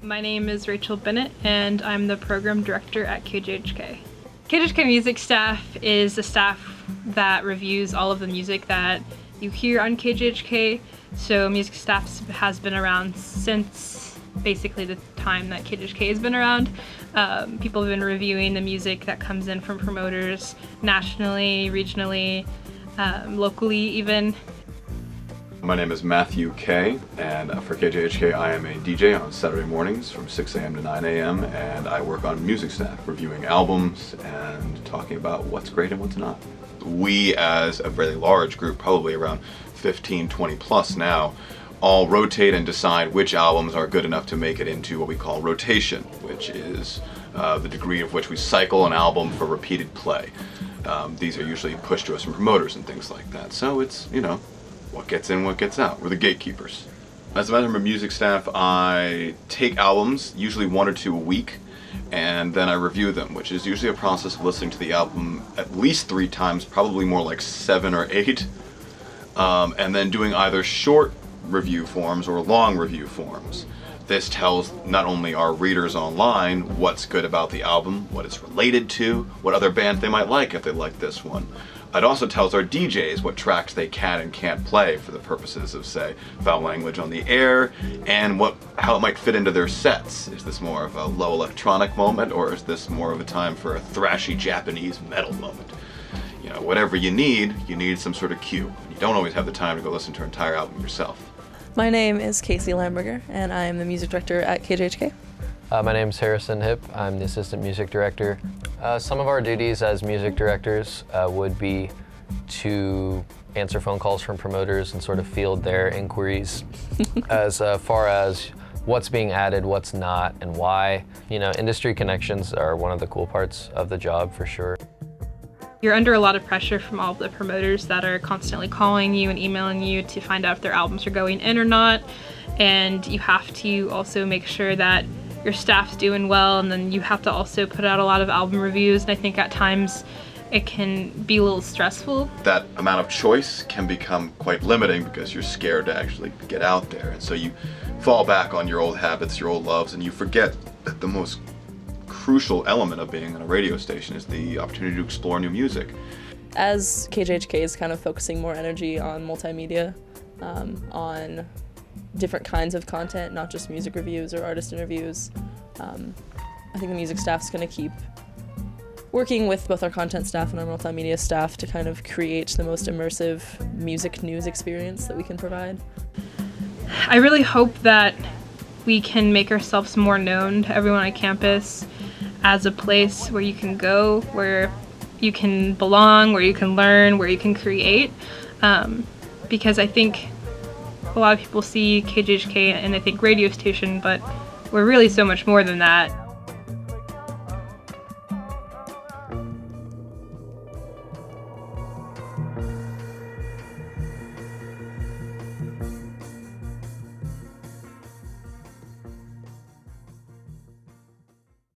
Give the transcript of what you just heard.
My name is Rachel Bennett and I'm the program director at KJHK. KJHK Music Staff is a staff that reviews all of the music that you hear on KJHK. So music staff has been around since basically the time that KJHK has been around. People have been reviewing the music that comes in from promoters nationally, regionally, locally even. My name is Matthew Kay, and for KJHK I am a DJ on Saturday mornings from 6 a.m. to 9 a.m. and I work on music staff, reviewing albums and talking about what's great and what's not. We as a very large group, probably around 15, 20 plus now, all rotate and decide which albums are good enough to make it into what we call rotation, which is the degree of which we cycle an album for repeated play. These are usually pushed to us from promoters and things like that. So it's, you know, what gets in, what gets out. We're the gatekeepers. As a member of music staff, I take albums, usually 1 or 2 a week, and then I review them, which is usually a process of listening to the album at least 3 times, probably more like 7 or 8, and then doing either short review forms or long review forms. This tells not only our readers online what's good about the album, what it's related to, what other band they might like if they like this one. It also tells our DJs what tracks they can and can't play for the purposes of, say, foul language on the air, and how it might fit into their sets. Is this more of a low electronic moment, or is this more of a time for a thrashy Japanese metal moment? You know, whatever you need some sort of cue. You don't always have the time to go listen to an entire album yourself. My name is Casey Lamberger, and I am the music director at KJHK. My name is Harrison Hipp. I'm the assistant music director. Some of our duties as music directors would be to answer phone calls from promoters and sort of field their inquiries as far as what's being added, what's not, and why. You know, industry connections are one of the cool parts of the job for sure. You're under a lot of pressure from all of the promoters that are constantly calling you and emailing you to find out if their albums are going in or not. And you have to also make sure that your staff's doing well, and then you have to also put out a lot of album reviews, and I think at times it can be a little stressful. That amount of choice can become quite limiting because you're scared to actually get out there, and so you fall back on your old habits, your old loves, and you forget that the most crucial element of being on a radio station is the opportunity to explore new music. As KJHK is kind of focusing more energy on multimedia, on different kinds of content, not just music reviews or artist interviews, I think the music staff's going to keep working with both our content staff and our multimedia staff to kind of create the most immersive music news experience that we can provide. I really hope that we can make ourselves more known to everyone on campus as a place where you can go, where you can belong, where you can learn, where you can create, because I think a lot of people see KJHK and they think radio station, but we're really so much more than that.